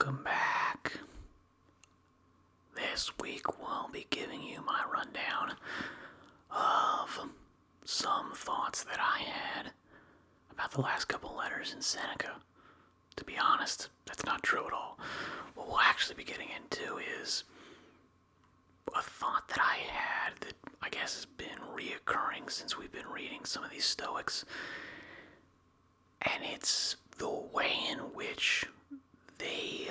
Welcome back. This week we'll be giving you my rundown of some thoughts that I had about the last couple letters in Seneca. To be honest, that's not true at all. What we'll actually be getting into is a thought that I had that I guess has been reoccurring since we've been reading some of these Stoics. And it's the way in which they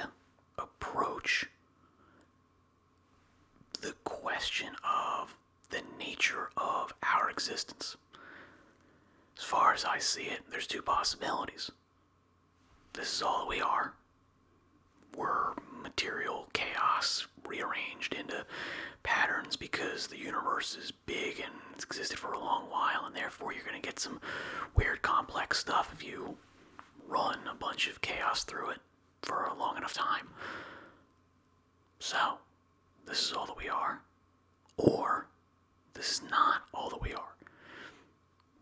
approach the question of the nature of our existence. As far as I see it, there's two possibilities. This is all that we are. We're material chaos rearranged into patterns because the universe is big and it's existed for a long while, and therefore you're going to get some weird complex stuff if you run a bunch of chaos through it for a long enough time. So, this is all that we are. Or, this is not all that we are.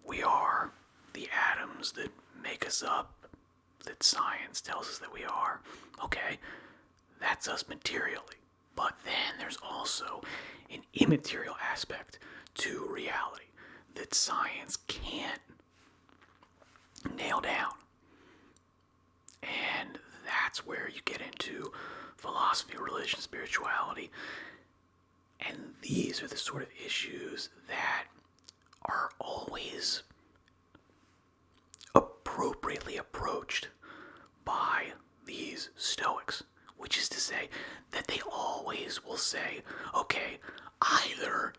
We are the atoms that make us up, that science tells us that we are. Okay, that's us materially. But then there's also an immaterial aspect to reality that science can't nail down. And that's where you get into philosophy, religion, spirituality. And these are the sort of issues that are always appropriately approached by these Stoics, which is to say that they always will say, okay, either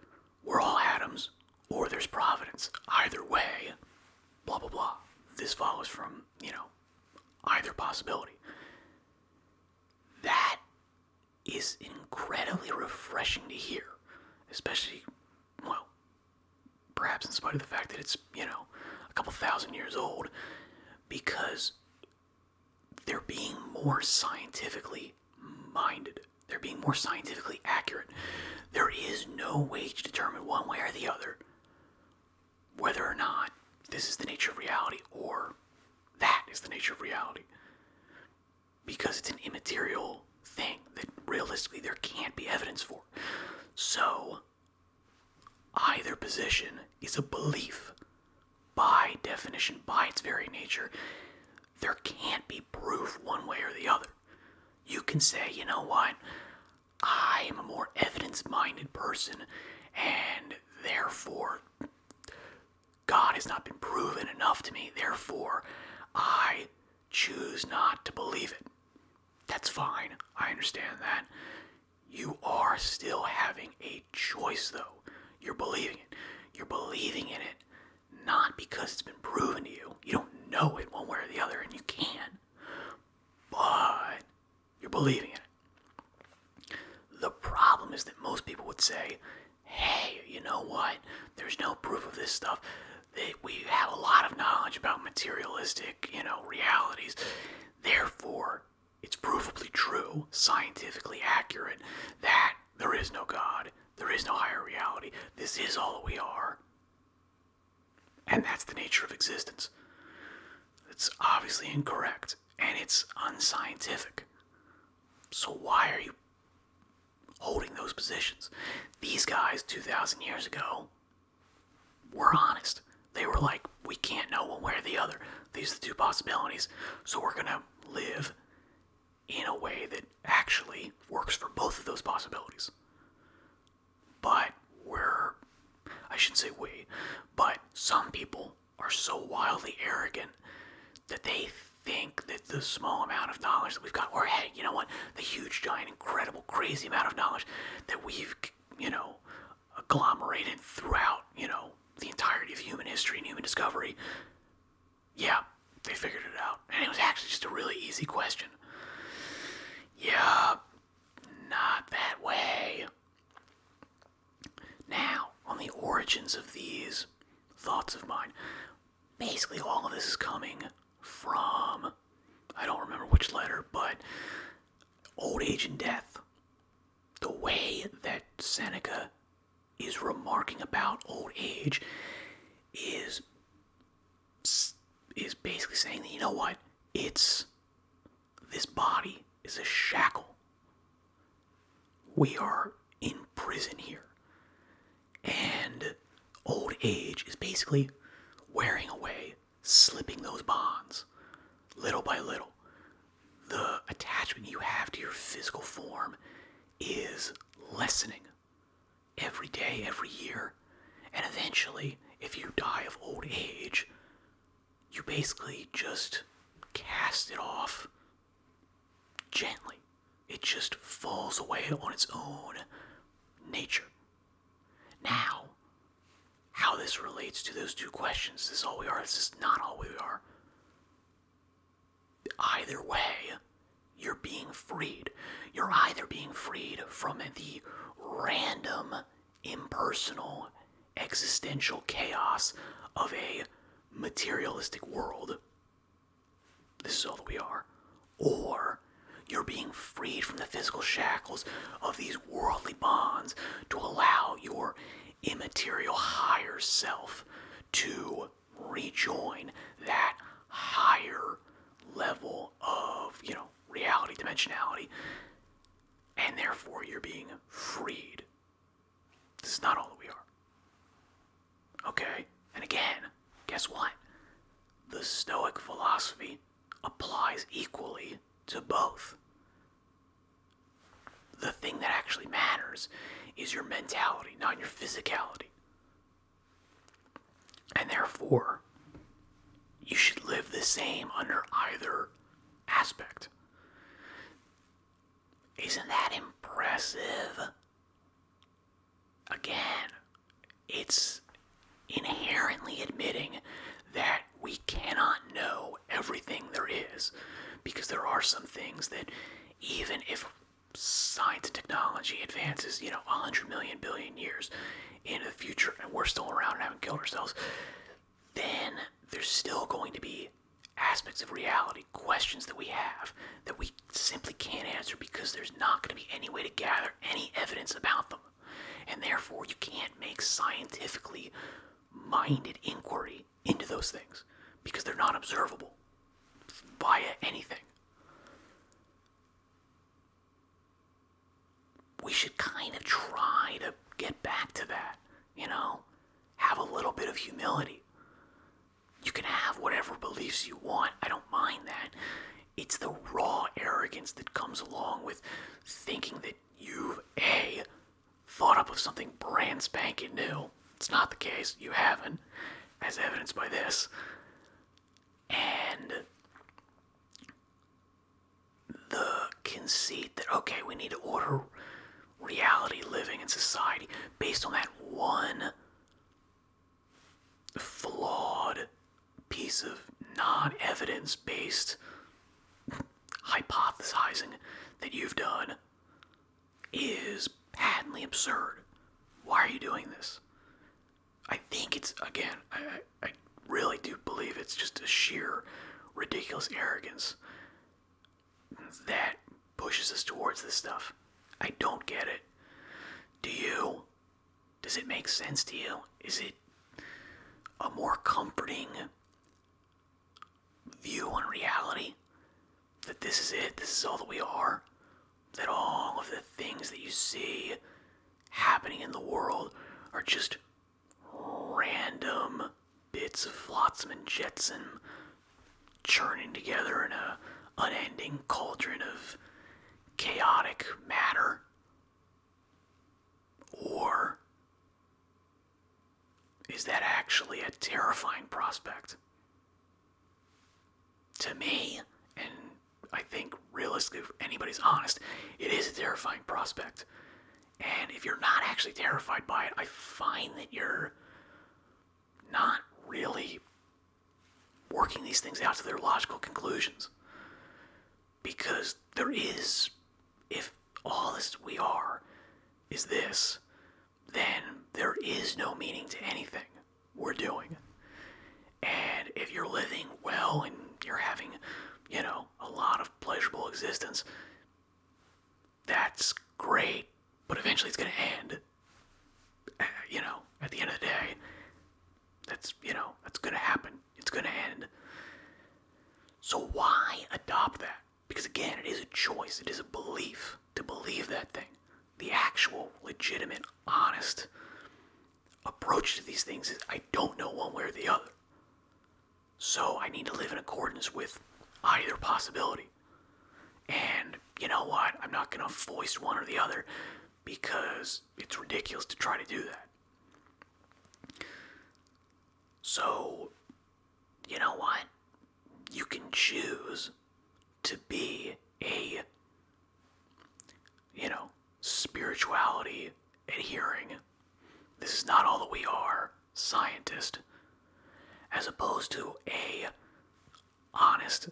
we're all atoms or there's providence. Either way, blah, blah, blah. This follows from, either possibility. That is incredibly refreshing to hear, especially, perhaps in spite of the fact that it's, a couple thousand years old, because they're being more scientifically minded. They're being more scientifically accurate. There is no way to determine one way or the other whether or not this is the nature of reality or that is the nature of reality. Because it's an immaterial thing that realistically there can't be evidence for. So, either position is a belief. By definition, by its very nature, there can't be proof one way or the other. You can say, you know what, I am a more evidence-minded person, and therefore God has not been proven enough to me, therefore I choose not to believe it. That's fine, I understand that. You are still having a choice, though. You're believing it. You're believing in it not because it's been proven to you. You don't know it one way or the other, and you can. But you're believing in it. The problem is that most people would say, hey, you know what? There's no proof of this stuff. We have a lot of knowledge about materialistic, realities. Therefore, it's provably true, scientifically accurate, that there is no God, there is no higher reality. This is all that we are. And that's the nature of existence. It's obviously incorrect, and it's unscientific. So why are you holding those positions? These guys 2,000 years ago were honest. They were like, we can't know one way or the other. These are the two possibilities. So we're going to live in a way that actually works for both of those possibilities. But but some people are so wildly arrogant that they think that the small amount of knowledge that we've got, or hey, you know what, the huge, giant, incredible, crazy amount of knowledge that we've, agglomerated throughout, the entirety of human history and human discovery, yeah, they figured it out. And it was actually just a really easy question. Yeah, not that way. Now, on the origins of these thoughts of mine, basically all of this is coming from, I don't remember which letter, but old age and death. The way that Seneca is remarking about old age is basically saying that, you know what, it's this body is a shackle. We are in prison here. And old age is basically wearing away, slipping those bonds, little by little. The attachment you have to your physical form is lessening every day, every year, and eventually, if you die of old age, you basically just cast it off gently. It just falls away on its own nature. Now, how this relates to those two questions, this is all we are, this is not all we are. Either way, you're being freed. You're either being freed from the random, impersonal, existential chaos of a materialistic world. This is all that we are. Or you're being freed from the physical shackles of these worldly bonds to allow your immaterial higher self to rejoin that higher level of, reality, dimensionality, and therefore you're being freed. This is not all that we are. Okay? And again, guess what? The Stoic philosophy applies equally to both. The thing that actually matters is your mentality, not your physicality. And therefore, you should live the same under either aspect. Isn't that impressive? Again, it's inherently admitting that we cannot know everything there is, because there are some things that even if science and technology advances, 100 million billion years into the future and we're still around and haven't killed ourselves, then there's still going to be aspects of reality, questions that we have that we simply can't answer because there's not going to be any way to gather any evidence about them. And therefore, you can't make scientifically minded inquiry into those things because they're not observable via anything. We should kind of try to get back to that, have a little bit of humility. You can have whatever beliefs you want. I don't mind that. It's the raw arrogance that comes along with thinking that you've, thought up of something brand spanking new. It's not the case. You haven't, as evidenced by this. And the conceit that, we need to order reality living in society based on that one flawed piece of non-evidence-based hypothesizing that you've done is patently absurd. Why are you doing this? I think it's, again, I really do believe it's just a sheer ridiculous arrogance that pushes us towards this stuff. I don't get it. Do you? Does it make sense to you? Is it a more comforting view on reality? That this is it, this is all that we are? That all of the things that you see happening in the world are just random bits of flotsam and jetsam churning together in a unending cauldron of chaotic matter? Or is that actually a terrifying prospect? To me, and I think realistically, if anybody's honest, it is a terrifying prospect. And if you're not actually terrified by it, I find that you're not really working these things out to their logical conclusions. Because there is, if all this we are is this, then there is no meaning to anything we're doing. And if you're living well and you're having, a lot of pleasurable existence, that's great, but eventually it's going to end. At the end of the day, that's going to happen. It's going to end. So why adopt that? Because again, it is a choice. It is a belief to believe that thing. The actual, legitimate, honest approach to these things is I don't know one way or the other. So I need to live in accordance with either possibility. And you know what? I'm not going to foist one or the other because it's ridiculous to try to do that. So, you know what? You can choose to be a, spirituality adhering, this is not all that we are, scientist, as opposed to a honest,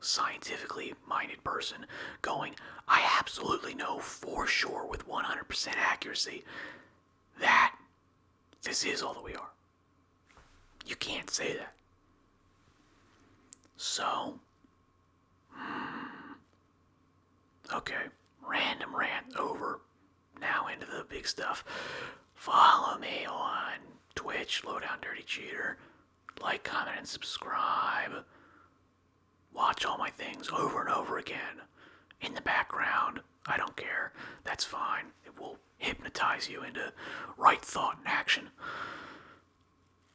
scientifically minded person going, I absolutely know for sure with 100% accuracy that this is all that we are. You can't say that. So, okay, random rant over. Now into the big stuff. Follow me on Twitch, Lowdown Dirty Cheater. Like, comment, and subscribe. Watch all my things over and over again. In the background, I don't care. That's fine. It will hypnotize you into right thought and action.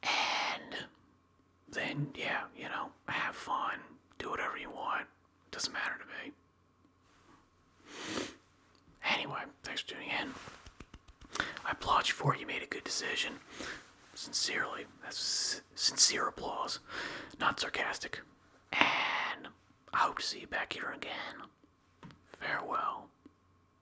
And then, have fun. Do whatever you want. Doesn't matter to me. Anyway, thanks for tuning in. I applaud you for it. You made a good decision. Sincerely. That's sincere applause. Not sarcastic. And I hope to see you back here again. Farewell.